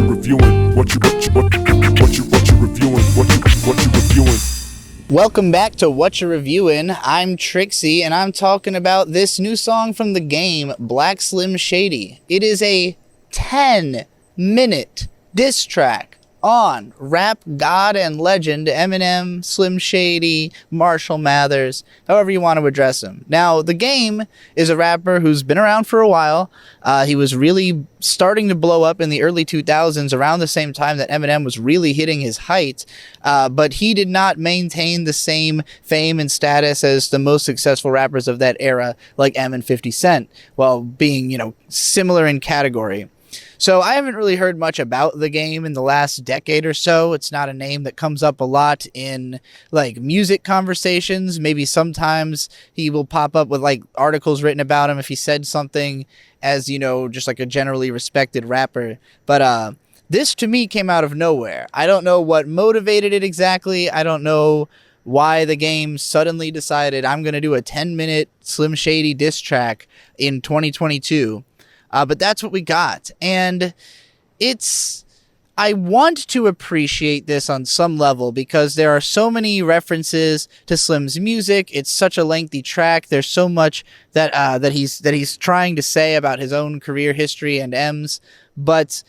you reviewing? What you reviewing? What you reviewing? Welcome back to Whatcha Reviewin. I'm Trixie, and I'm talking about this new song from the game, Black Slim Shady. It is a 10-minute diss track on rap god and legend Eminem, Slim Shady, Marshall Mathers, however you want to address him. Now, the game is a rapper who's been around for a while. He was really starting to blow up in the early 2000s, around the same time that Eminem was really hitting his height, but he did not maintain the same fame and status as the most successful rappers of that era, like M and 50 Cent, while being, similar in category. So I haven't really heard much about the game in the last decade or so. It's not a name that comes up a lot in music conversations. Maybe sometimes he will pop up with articles written about him if he said something as, just a generally respected rapper. But this to me came out of nowhere. I don't know what motivated it exactly. I don't know why the game suddenly decided I'm going to do a 10-minute Slim Shady diss track in 2022. But that's what we got. And I want to appreciate this on some level because there are so many references to Slim's music. It's such a lengthy track. There's so much that he's trying to say about his own career history and M's. But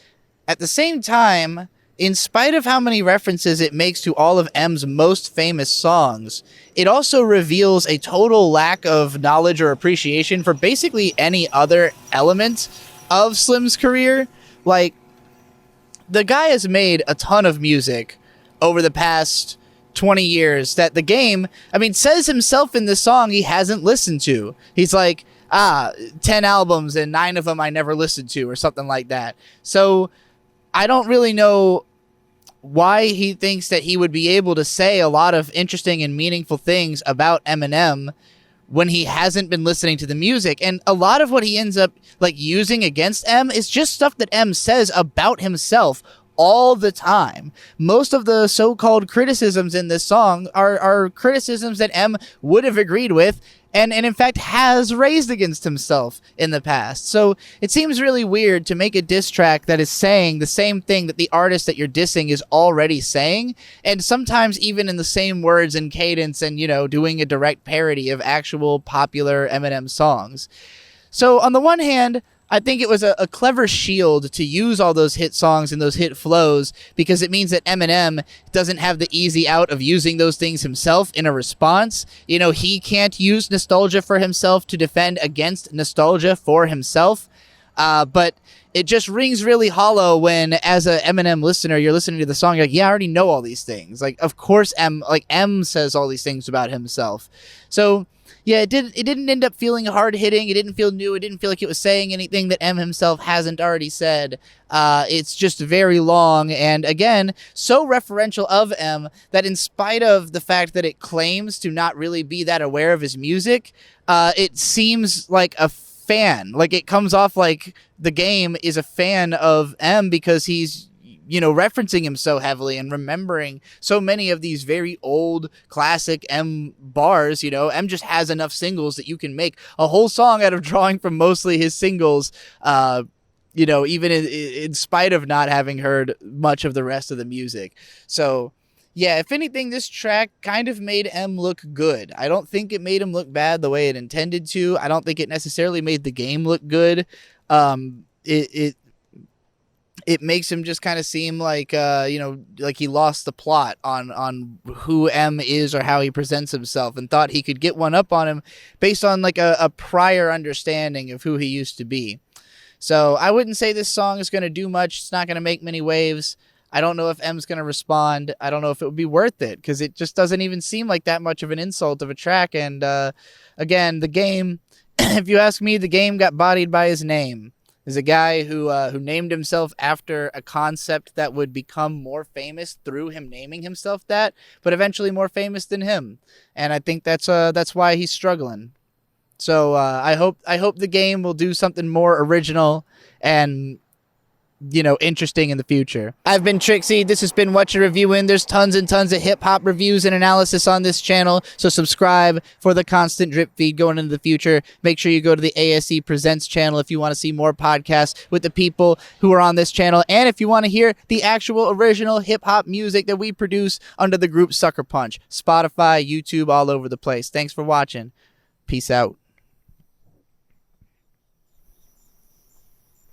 at the same time, in spite of how many references it makes to all of M's most famous songs, it also reveals a total lack of knowledge or appreciation for basically any other element of Slim's career. The guy has made a ton of music over the past 20 years that the game, says himself in this song he hasn't listened to. He's 10 albums and 9 of them I never listened to or something like that. So I don't really know why he thinks that he would be able to say a lot of interesting and meaningful things about Eminem when he hasn't been listening to the music. And a lot of what he ends up using against M is just stuff that M says about himself all the time. Most of the so-called criticisms in this song are criticisms that M would have agreed with and in fact has raised against himself in the past. So it seems really weird to make a diss track that is saying the same thing that the artist that you're dissing is already saying, and sometimes even in the same words and cadence and, doing a direct parody of actual popular Eminem songs. So on the one hand, I think it was a clever shield to use all those hit songs and those hit flows because it means that Eminem doesn't have the easy out of using those things himself in a response. He can't use nostalgia for himself to defend against nostalgia for himself. But it just rings really hollow when, as a Eminem listener, you're listening to the song, you're yeah, I already know all these things. Of course, M says all these things about himself. So yeah, it didn't end up feeling hard-hitting. It didn't feel new. It didn't feel like it was saying anything that M himself hasn't already said. It's just very long and, again, so referential of M that in spite of the fact that it claims to not really be that aware of his music, it seems like a fan. It comes off like the game is a fan of M because he's referencing him so heavily and remembering so many of these very old classic M bars. M just has enough singles that you can make a whole song out of drawing from mostly his singles, even in spite of not having heard much of the rest of the music. So yeah, if anything, this track kind of made M look good. I don't think it made him look bad the way it intended to. I don't think it necessarily made the game look good. It makes him just kind of seem like he lost the plot on who M is or how he presents himself and thought he could get one up on him based on a prior understanding of who he used to be. So I wouldn't say this song is going to do much. It's not going to make many waves. I don't know if M's going to respond. I don't know if it would be worth it because it just doesn't even seem like that much of an insult of a track. And again, the game, if you ask me, the game got bodied by his name. Is a guy who named himself after a concept that would become more famous through him naming himself that, but eventually more famous than him. And I think that's why he's struggling. So I hope the game will do something more original and interesting in the future. I've been Trixie. This has been Whatcha Reviewin. There's tons and tons of hip-hop reviews and analysis on this channel, so subscribe for the constant drip feed going into the future. Make sure you go to the ASE Presents channel if you want to see more podcasts with the people who are on this channel, and if you want to hear the actual original hip-hop music that we produce under the group Sucker Punch. Spotify, YouTube, all over the place. Thanks for watching. Peace out.